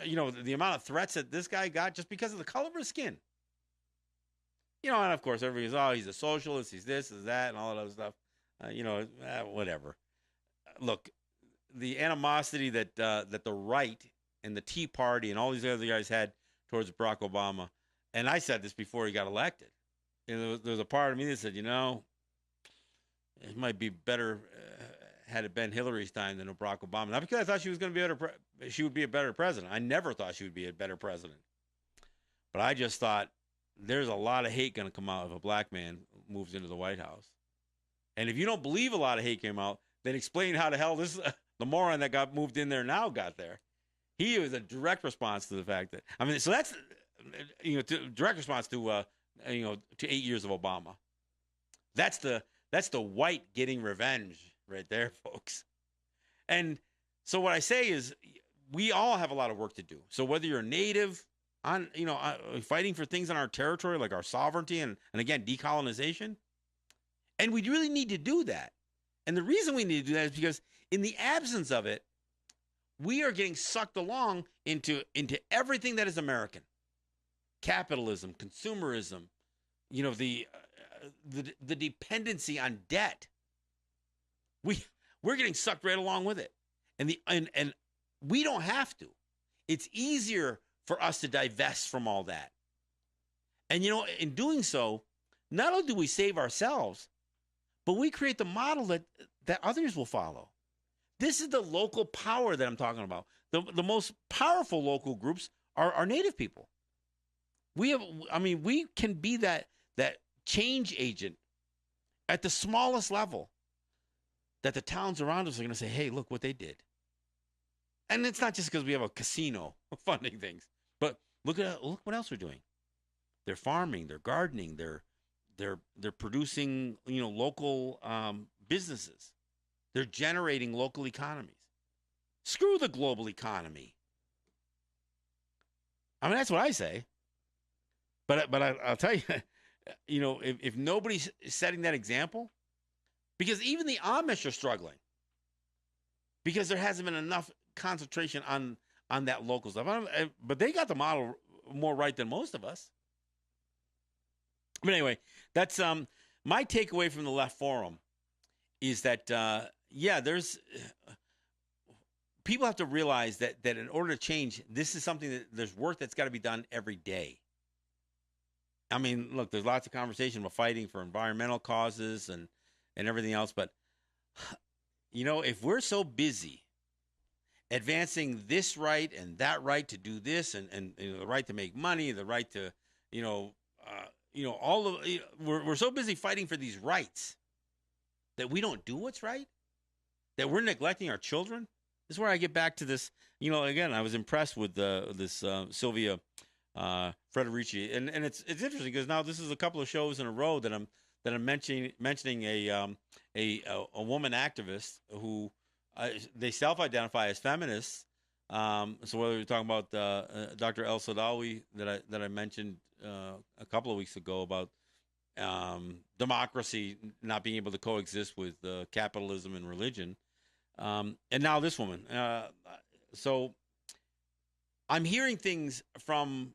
The amount of threats that this guy got just because of the color of his skin. And of course, everybody's, oh, he's a socialist, he's this, he's that, and all that other stuff. Whatever. Look, the animosity that the right and the Tea Party and all these other guys had towards Barack Obama, and I said this before he got elected. There was a part of me that said, it might be better had it been Hillary's time than Barack Obama. Not because I thought she was going to be she would be a better president. I never thought she would be a better president. But I just thought there's a lot of hate going to come out if a black man moves into the White House. And if you don't believe a lot of hate came out, then explain how the hell the moron that got moved in there now got there. He was a direct response to the fact that, I mean, so that's, direct response to 8 years of Obama. That's the white getting revenge right there, folks. And so what I say is we all have a lot of work to do. So whether you're a native fighting for things on our territory, like our sovereignty and again, decolonization, and we really need to do that. And the reason we need to do that is because in the absence of it, we are getting sucked along into everything that is American. Capitalism, consumerism, the dependency on debt. We're getting sucked right along with it. And we don't have to. It's easier for us to divest from all that. And in doing so, not only do we save ourselves, but we create the model that others will follow. This is the local power that I'm talking about. The most powerful local groups are Native people. We can be that change agent at the smallest level that the towns around us are going to say, hey, look what they did. And it's not just because we have a casino funding things, but look what else they're doing. They're farming, they're gardening, they're producing, local businesses. They're generating local economies. Screw the global economy. I mean, that's what I say. But I'll tell you, if nobody's setting that example, because even the Amish are struggling because there hasn't been enough concentration on that local stuff. But they got the model more right than most of us. But anyway, that's my takeaway from the Left Forum is that, there's people have to realize that in order to change, this is something that there's work that's got to be done every day. I mean, look, there's lots of conversation about fighting for environmental causes and everything else. But, if we're so busy advancing this right and that right to do this and the right to make money, the right to, all of we're so busy fighting for these rights that we don't do what's right, that we're neglecting our children. This is where I get back to this. Again, I was impressed with this Sylvia Frederici, and it's interesting because now this is a couple of shows in a row that I'm mentioning a woman activist who they self-identify as feminists. So whether you're talking about Dr. El Sadawi that I mentioned a couple of weeks ago about democracy not being able to coexist with capitalism and religion, and now this woman. So I'm hearing things from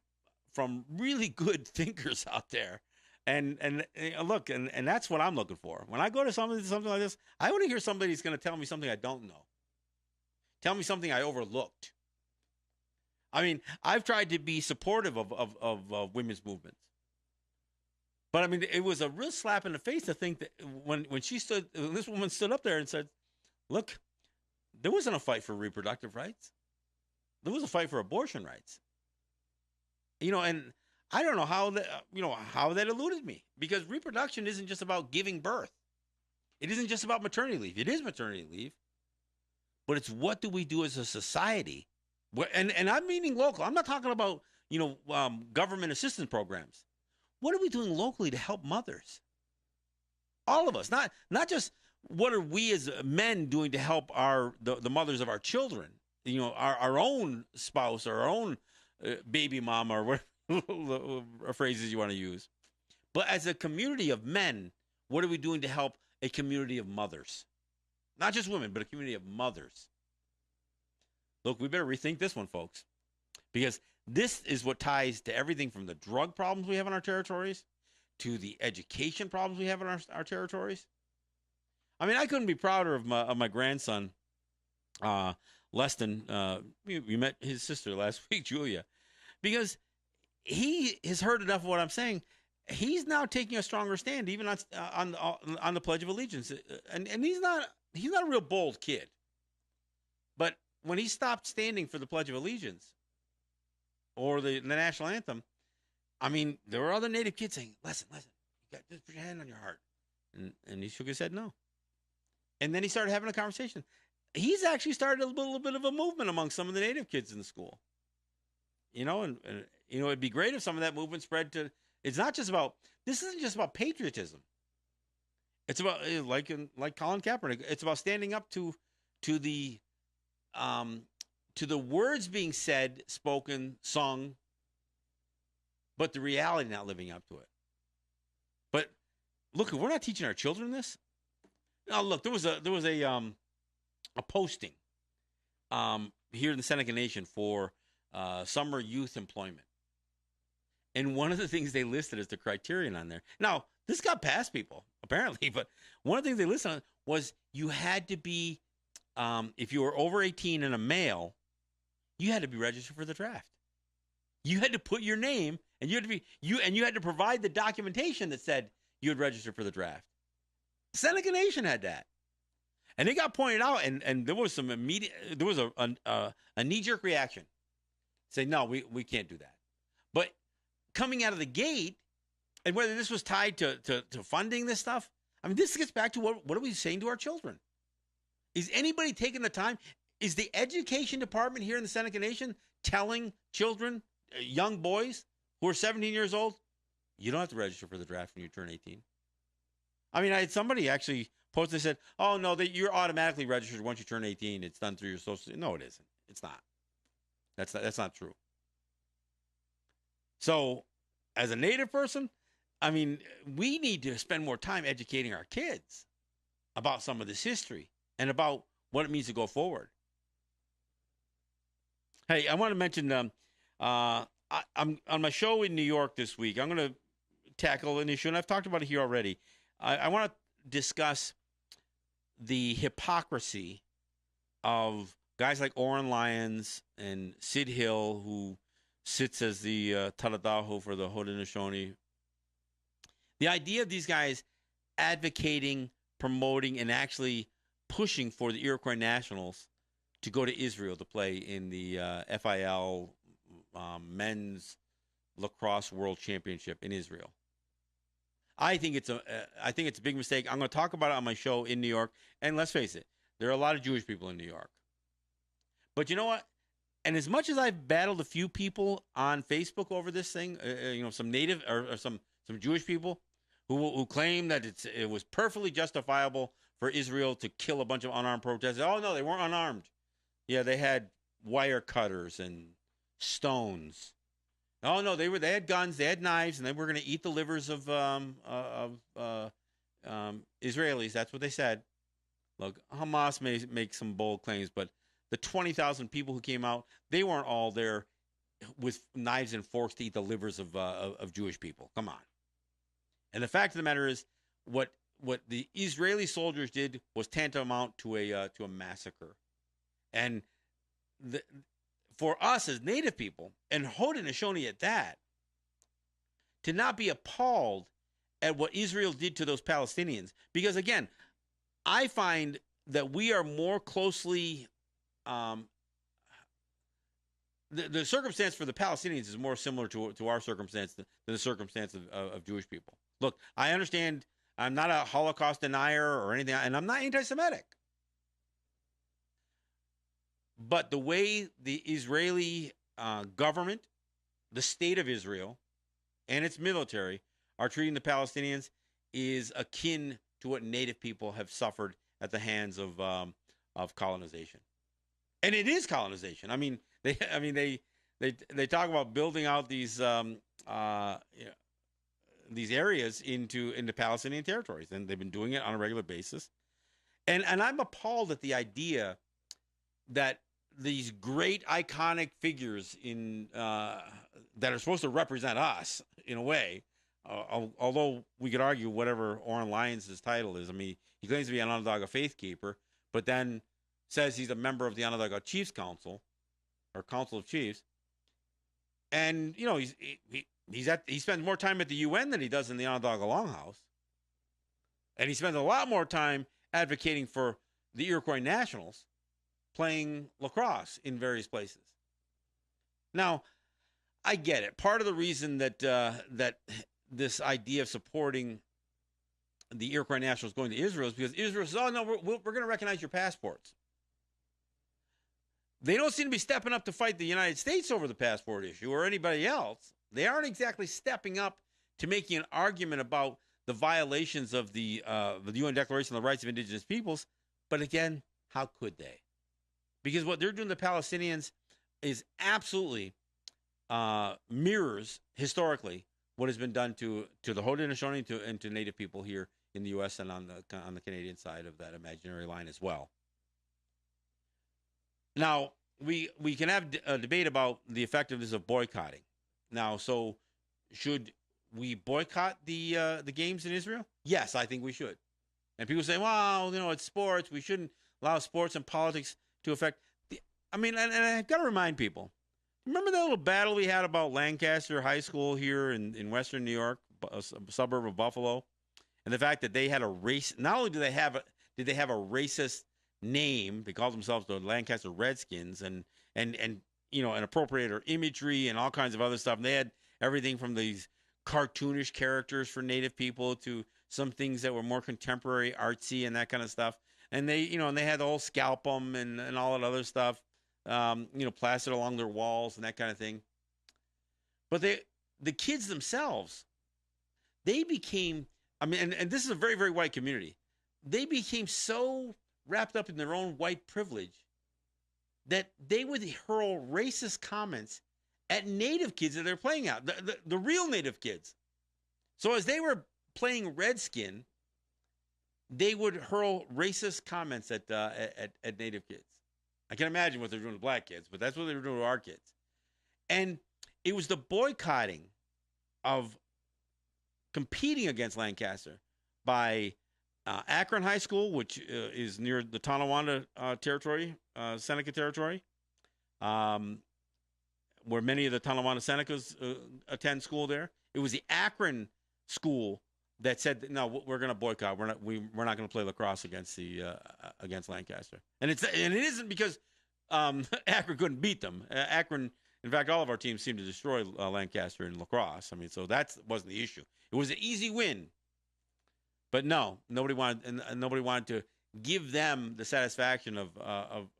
really good thinkers out there. And look, and that's what I'm looking for. When I go to something like this, I want to hear somebody who's going to tell me something I don't know. Tell me something I overlooked. I mean, I've tried to be supportive of women's movements. But I mean, it was a real slap in the face to think that when this woman stood up there and said, look, there wasn't a fight for reproductive rights. There was a fight for abortion rights. And I don't know how that eluded me, because reproduction isn't just about giving birth. It isn't just about maternity leave. It is maternity leave, but it's what do we do as a society? And I'm meaning local. I'm not talking about, government assistance programs. What are we doing locally to help mothers? All of us, not just what are we as men doing to help the mothers of our children, our own spouse or our own baby mama or whatever phrases you want to use. But as a community of men, what are we doing to help a community of mothers? Not just women, but a community of mothers. Look, we better rethink this one, folks, because this is what ties to everything from the drug problems we have in our territories to the education problems we have in our territories. I mean, I couldn't be prouder of my grandson, Leston. We met his sister last week, Julia, because he has heard enough of what I'm saying. He's now taking a stronger stand, even on the Pledge of Allegiance, and he's not a real bold kid, but when he stopped standing for the Pledge of Allegiance or the national anthem, I mean, there were other Native kids saying, "Listen, just put your hand on your heart," and he shook his head no. And then he started having a conversation. He's actually started a little bit of a movement among some of the Native kids in the school. And it'd be great if some of that movement spread to. This isn't just about patriotism. It's about like Colin Kaepernick. It's about standing up to the words being said, spoken, sung, but the reality not living up to it. But look, if we're not teaching our children this. Now, look, there was a posting here in the Seneca Nation for summer youth employment. And one of the things they listed as the criterion on there. Now, this got past people, apparently, but one of the things they listed on was you had to be, if you were over 18 and a male, you had to be registered for the draft. You had to put your name, and you had to provide the documentation that said you had registered for the draft. Seneca Nation had that. And it got pointed out, and there was a knee-jerk reaction. Say, no, we can't do that. But coming out of the gate, and whether this was tied to funding this stuff, I mean, this gets back to what are we saying to our children? Is anybody taking the time? Is the education department here in the Seneca Nation telling children, young boys who are 17 years old, you don't have to register for the draft when you turn 18? I mean, I had somebody actually post that said, oh, no, you're automatically registered once you turn 18. It's done through your social. No, it isn't. It's not. That's not true. So as a Native person, I mean, we need to spend more time educating our kids about some of this history and about what it means to go forward. Hey, I want to mention I'm on my show in New York this week. I'm going to tackle an issue, and I've talked about it here already. I want to discuss the hypocrisy of guys like Oren Lyons and Sid Hill, who sits as the Taladaho for the Haudenosaunee. The idea of these guys advocating, promoting, and actually pushing for the Iroquois Nationals to go to Israel to play in the FIL Men's Lacrosse World Championship in Israel. I think it's a big mistake. I'm going to talk about it on my show in New York. And let's face it, there are a lot of Jewish people in New York. But you know what? And as much as I've battled a few people on Facebook over this thing, some native or some Jewish people who claim that it was perfectly justifiable for Israel to kill a bunch of unarmed protesters. Oh no, they weren't unarmed. Yeah, they had wire cutters and stones. Oh no, they had guns, they had knives, and they were going to eat the livers of Israelis. That's what they said. Look, Hamas may make some bold claims, but the 20,000 people who came out, they weren't all there with knives and forks to eat the livers of Jewish people. Come on. And the fact of the matter is, what the Israeli soldiers did was tantamount to a massacre. And for us as Native people, and Haudenosaunee at that, to not be appalled at what Israel did to those Palestinians, because again, I find that we are more closely the circumstance for the Palestinians is more similar to our circumstance than the circumstance of Jewish people. Look, I understand I'm not a Holocaust denier or anything, and I'm not anti-Semitic. But the way the Israeli government, the state of Israel, and its military are treating the Palestinians is akin to what Native people have suffered at the hands of colonization. And it is colonization. I mean, they talk about building out these areas into Palestinian territories, and they've been doing it on a regular basis. And I'm appalled at the idea that these great iconic figures that are supposed to represent us in a way, although we could argue whatever Oren Lyons' title is. I mean, he claims to be an Onondaga faith keeper, but then says he's a member of the Onondaga Chiefs Council or Council of Chiefs, and he spends more time at the UN than he does in the Onondaga Longhouse, and he spends a lot more time advocating for the Iroquois Nationals, playing lacrosse in various places. Now, I get it. Part of the reason that this idea of supporting the Iroquois Nationals going to Israel is because Israel says, "Oh no, we're going to recognize your passports." They don't seem to be stepping up to fight the United States over the passport issue or anybody else. They aren't exactly stepping up to making an argument about the violations of the UN Declaration of the Rights of Indigenous Peoples. But again, how could they? Because what they're doing to the Palestinians is absolutely mirrors historically what has been done to the Haudenosaunee and to Native people here in the U.S. and on the Canadian side of that imaginary line as well. Now, we can have a debate about the effectiveness of boycotting. Now, so should we boycott the games in Israel? Yes, I think we should. And people say, well, it's sports. We shouldn't allow sports and politics to affect. And I've got to remind people. Remember that little battle we had about Lancaster High School here in Western New York, a suburb of Buffalo, and the fact that they had a race. Not only did they have a racist name, they called themselves the Lancaster Redskins, and appropriated imagery and all kinds of other stuff. And they had everything from these cartoonish characters for Native people to some things that were more contemporary, artsy, and that kind of stuff. And they had the whole scalp 'em and all that other stuff, plastered along their walls and that kind of thing. But the kids themselves, they became, and this is a very, very white community. They became so wrapped up in their own white privilege that they would hurl racist comments at Native kids that they're playing out, the real Native kids. So as they were playing Redskin, they would hurl racist comments at Native kids. I can imagine what they're doing to black kids, but that's what they were doing to our kids. And it was the boycotting of competing against Lancaster by Akron High School, which is near the Tonawanda territory, Seneca territory, where many of the Tonawanda Senecas attend school there. It was the Akron school that said, no, we're going to boycott. We're not going to play lacrosse against Lancaster. And it isn't because Akron couldn't beat them. Akron, in fact, all of our teams seemed to destroy Lancaster in lacrosse. So that wasn't the issue. It was an easy win. But no, nobody wanted to give them the satisfaction of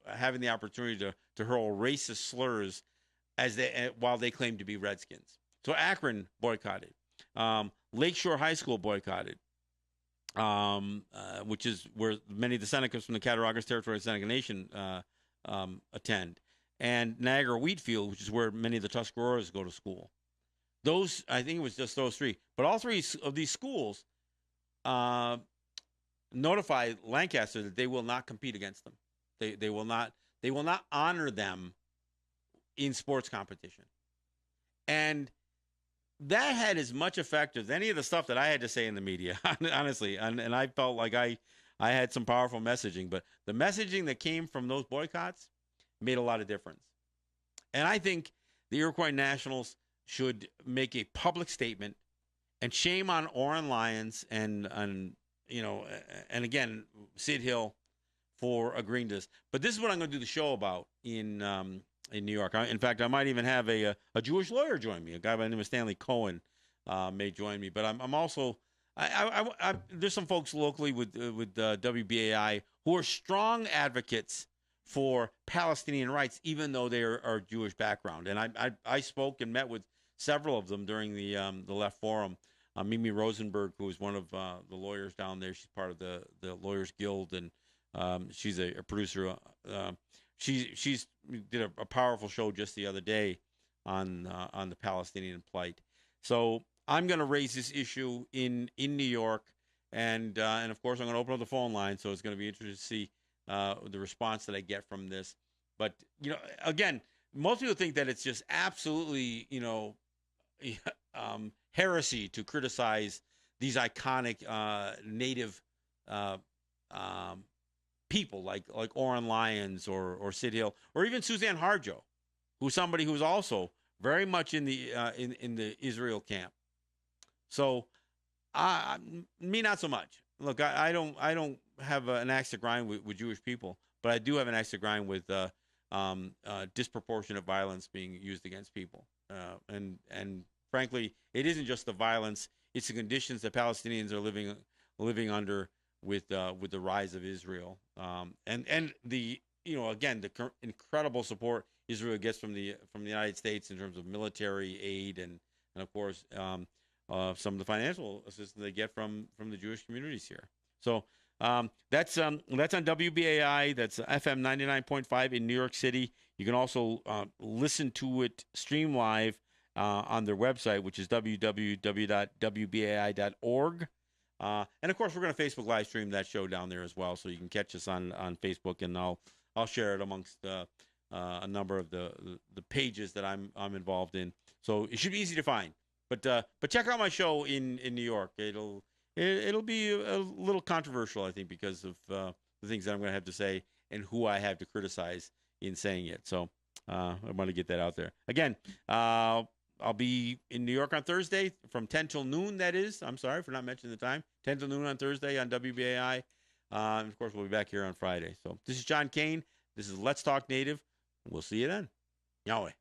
having the opportunity to hurl racist slurs while they claim to be Redskins. So Akron boycotted. Lakeshore High School boycotted, which is where many of the Senecas from the Cattaraugus Territory of Seneca Nation attend, and Niagara Wheatfield, which is where many of the Tuscaroras go to school. Those, I think it was just those three, but all three of these schools notify Lancaster that they will not compete against them. They will not honor them in sports competition. And that had as much effect as any of the stuff that I had to say in the media, honestly. And I felt like I had some powerful messaging, but the messaging that came from those boycotts made a lot of difference. And I think the Iroquois Nationals should make a public statement, and shame on Oren Lyons and again, Sid Hill for agreeing to this. But this is what I'm going to do the show about in New York. In fact, I might even have a Jewish lawyer join me. A guy by the name of Stanley Cohen may join me. But I'm also there's some folks locally with WBAI who are strong advocates for Palestinian rights, even though they are Jewish background. And I spoke and met with several of them during the Left Forum. Mimi Rosenberg, who is one of the lawyers down there, she's part of the Lawyers Guild, and she's a producer. She's did a powerful show just the other day on the Palestinian plight. So I'm going to raise this issue in New York, and of course I'm going to open up the phone line. So it's going to be interesting to see the response that I get from this. But again, most people think that it's just absolutely heresy to criticize these iconic native people like Oren Lyons or Sid Hill, or even Suzanne Harjo, who's somebody who's also very much in the Israel camp. So, me not so much. Look, I don't have an axe to grind with Jewish people, but I do have an axe to grind with disproportionate violence being used against people. And frankly, it isn't just the violence; it's the conditions that Palestinians are living under with the rise of Israel, and the again the incredible support Israel gets from the United States in terms of military aid and of course some of the financial assistance they get from the Jewish communities here. So that's on WBAI. That's FM 99.5 in New York City. You can also listen to it stream live on their website, which is www.wbai.org. And of course, we're going to Facebook live stream that show down there as well, so you can catch us on Facebook, and I'll share it amongst a number of the pages that I'm involved in. So it should be easy to find. But check out my show in New York. It'll be a little controversial, I think, because of the things that I'm going to have to say and who I have to criticize in saying it. So I want to get that out there. Again, I'll be in New York on Thursday from 10 till noon, that is. I'm sorry for not mentioning the time. 10 till noon on Thursday on WBAI. And, of course, we'll be back here on Friday. So this is John Kane. This is Let's Talk Native. We'll see you then. Yahweh.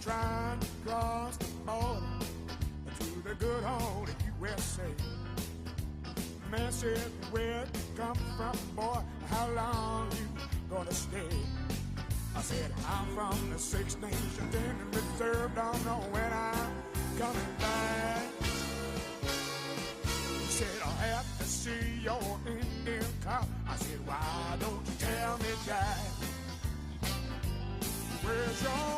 Trying to cross the border to the good old USA. Man said, where you come from, boy, how long you gonna stay? I said, I'm from the Six Nations and Reserve, don't know when I'm coming back. He said, I'll have to see your Indian cop. I said, why don't you tell me, Jack? Where's your